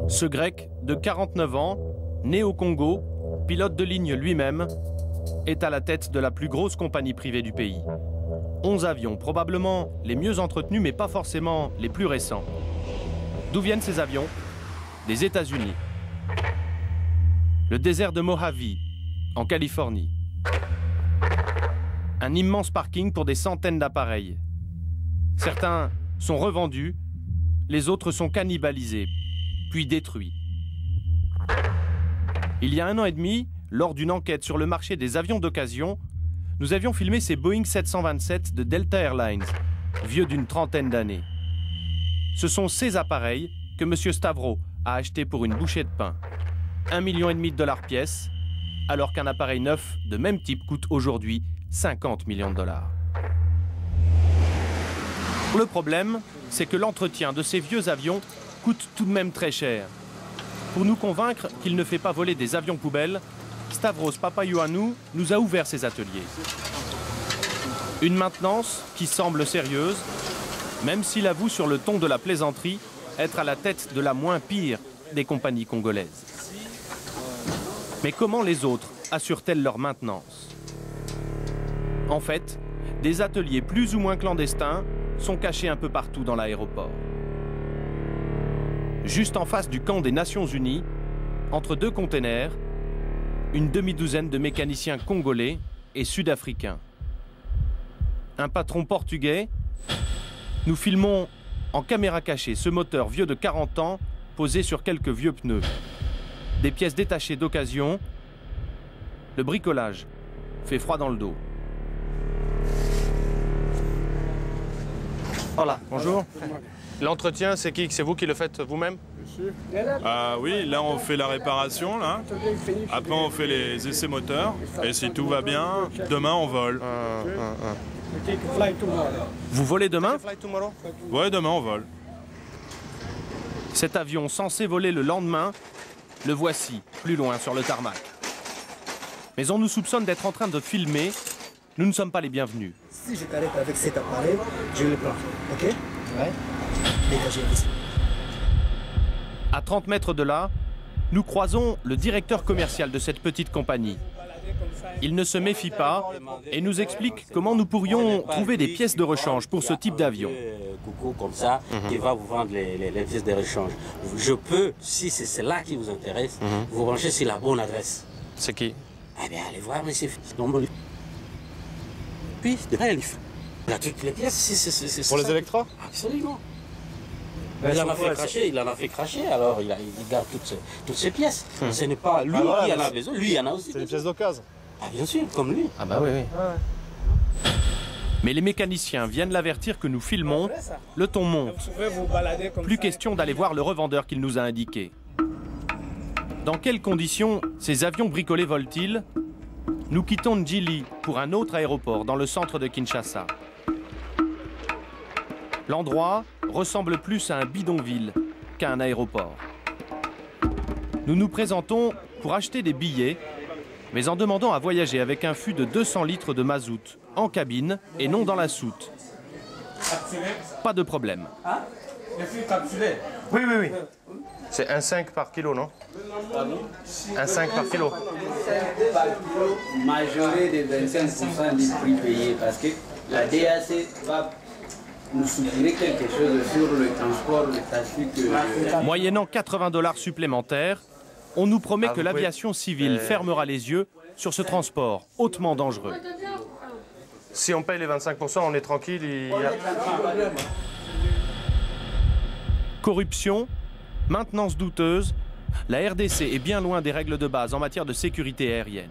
Ce Grec de 49 ans, né au Congo, pilote de ligne lui-même, est à la tête de la plus grosse compagnie privée du pays. 11 avions, probablement les mieux entretenus, mais pas forcément les plus récents. D'où viennent ces avions? Des États-Unis. Le désert de Mojave, en Californie. Un immense parking pour des centaines d'appareils. Certains sont revendus, les autres sont cannibalisés, puis détruits. Il y a 1 an et demi, lors d'une enquête sur le marché des avions d'occasion, nous avions filmé ces Boeing 727 de Delta Airlines, vieux d'une trentaine d'années. Ce sont ces appareils que M. Stavro a achetés pour une bouchée de pain. 1,5 million de dollars pièce, alors qu'un appareil neuf de même type coûte aujourd'hui 50 millions de dollars. Le problème, c'est que l'entretien de ces vieux avions coûte tout de même très cher. Pour nous convaincre qu'il ne fait pas voler des avions poubelles, Stavros Papaioannou nous a ouvert ses ateliers. Une maintenance qui semble sérieuse, même s'il avoue sur le ton de la plaisanterie être à la tête de la moins pire des compagnies congolaises. Mais comment les autres assurent-elles leur maintenance? En fait, des ateliers plus ou moins clandestins sont cachés un peu partout dans l'aéroport. Juste en face du camp des Nations Unies, entre 2 containers, une demi-douzaine de mécaniciens congolais et sud-africains. Un patron portugais. Nous filmons en caméra cachée ce moteur vieux de 40 ans posé sur quelques vieux pneus. Des pièces détachées d'occasion. Le bricolage fait froid dans le dos. Voilà, bonjour. L'entretien, c'est qui? C'est vous qui le faites vous-même? Oui, là on fait la réparation, là. Après on fait les essais moteurs. Et si tout va bien, demain on vole. Vous volez demain? Ouais, demain on vole. Cet avion censé voler le lendemain, le voici, plus loin sur le tarmac. Mais on nous soupçonne d'être en train de filmer. Nous ne sommes pas les bienvenus. Si je t'arrête avec cet appareil, je le prends, ok? Ouais. Dégagez ici. À 30 mètres de là, nous croisons le directeur commercial de cette petite compagnie. Il ne se méfie pas et nous explique comment nous pourrions trouver des pièces de rechange pour ce type d'avion. Coucou comme ça, qui va vous vendre les pièces de rechange. Je peux, si c'est cela qui vous intéresse, vous brancher sur la bonne adresse. C'est qui? Eh bien, allez voir, monsieur. Puis, il a toutes les pièces, c'est Pour les électros? Absolument. Il en a fait cracher, alors il garde toutes ces pièces. Ce n'est pas lui qui en a besoin, lui il en a aussi. C'est des pièces d'occasion. Ah, bien sûr, comme lui. Ah bah oui, oui. Mais les mécaniciens viennent l'avertir que nous filmons, le ton monte. Plus question d'aller voir le revendeur qu'il nous a indiqué. Dans quelles conditions ces avions bricolés volent-ils? Nous quittons Ndjili pour un autre aéroport dans le centre de Kinshasa. L'endroit ressemble plus à un bidonville qu'à un aéroport. Nous nous présentons pour acheter des billets, mais en demandant à voyager avec un fût de 200 litres de mazout en cabine et non dans la soute. Pas de problème. Oui, oui, oui. C'est 1,5 par kilo, non? 1,5 par kilo. Majoré de 25% du prix payé parce que la DAC va nous soutirer quelque chose sur le transport, le trafic. Moyennant 80 $ supplémentaires, on nous promet que l'aviation civile fermera les yeux sur ce transport hautement dangereux. Si on paye les 25%, on est tranquille. Corruption, maintenance douteuse, la RDC est bien loin des règles de base en matière de sécurité aérienne.